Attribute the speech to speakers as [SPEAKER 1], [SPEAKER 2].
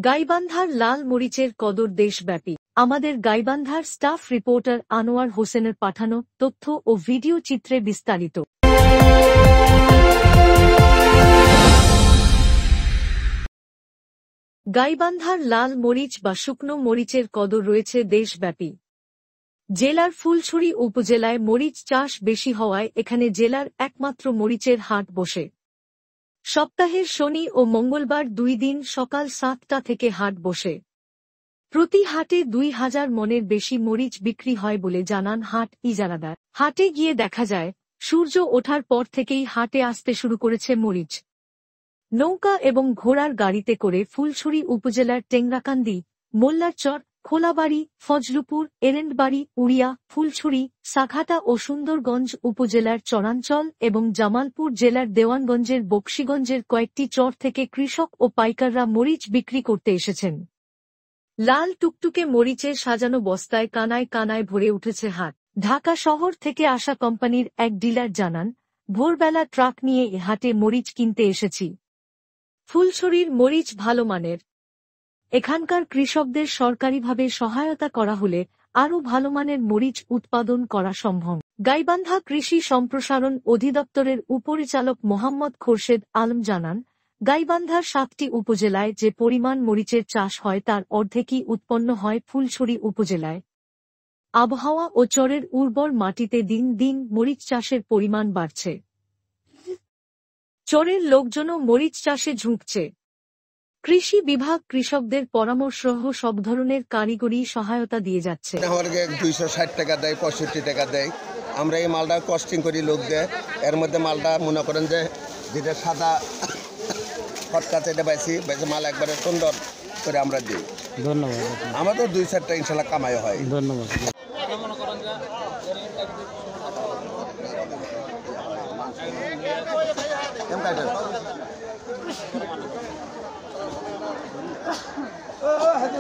[SPEAKER 1] গাইবান্ধার লাল মরিচের কদর দেশব্যাপী। আমাদের গাইবান্ধার স্টাফ রিপোর্টার আনোয়ার হোসেনের পাঠানো তথ্য ও ভিডিও চিত্রে বিস্তারিত। গাইবান্ধার লাল মরিচ বা শুকনো মরিচের কদর রয়েছে দেশব্যাপী। জেলার ফুলছড়ি উপজেলায় মরিচ চাষ বেশি হওয়ায় এখানে জেলার একমাত্র মরিচের হাট বসে। সপ্তাহের শনি ও মঙ্গলবার 2 দিন সকাল 7টা থেকে হাট বসে। প্রতি হাটে 2000 মনের বেশি মরিচ বিক্রি হয় বলে জানান হাট ইজারাদার। হাটে গিয়ে দেখা যায়, সূর্য ওঠার পর থেকেই হাটে আসতে শুরু করেছে মরিচ। নৌকা এবং ঘোড়ার গাড়িতে করে ফুলছড়ি উপজেলার টেংরাকান্দি, মোল্লারচর, খোলাবাড়ি, ফজলুপুর, এরেন্ডবাড়ি, উড়িয়া, ফুলছড়ি, সাঘাটা ও সুন্দরগঞ্জ উপজেলার চরাঞ্চল এবং জামালপুর জেলার দেওয়ানগঞ্জের বকশীগঞ্জের কয়েকটি চর থেকে কৃষক ও পাইকাররা মরিচ বিক্রি করতে এসেছেন। লাল টুকটুকে মরিচের সাজানো বস্তায় কানায় কানায় ভরে উঠেছে হাট। ঢাকা শহর থেকে আসা কোম্পানির এক ডিলার জানান, ভোরবেলা ট্রাক নিয়ে এ হাটে মরিচ কিনতে এসেছি। ফুলছড়ির মরিচ ভালো মানের। এখানকার কৃষকদের সরকারিভাবে সহায়তা করা হলে আরও ভালো মানের মরিচ উৎপাদন করা সম্ভব। গাইবান্ধা কৃষি সম্প্রসারণ অধিদপ্তরের উপপরিচালক মোহাম্মদ খোরশেদ আলম জানান, গাইবান্ধার 7টি উপজেলায় যে পরিমাণ মরিচের চাষ হয় তার অর্ধেকই উৎপন্ন হয় ফুলছড়ি উপজেলায়। আবহাওয়া ও চরের উর্বর মাটিতে দিন দিন মরিচ চাষের পরিমাণ বাড়ছে। চরের লোকজনও মরিচ চাষে ঝুঁকছে। কৃষি বিভাগ কৃষকদের পরামর্শসহ সব ধরনের কারিগরি সহায়তা দিয়ে যাচ্ছে।
[SPEAKER 2] 260 টাকা দেয়, 65 টাকা দেয়। আমরা এই মালটা কস্টিং করি, লোক দেয়। এর মধ্যে মালটা মনে করেন যে যেটা সাদা ফটকা এটা পাইছি মাল একবারে সুন্দর করে আমরা দিই।
[SPEAKER 3] ধন্যবাদ।
[SPEAKER 2] আমাদের 2-4 টাকা ইনশাল্লাহ কামাই হয়।
[SPEAKER 3] ধন্যবাদ।
[SPEAKER 2] হাজি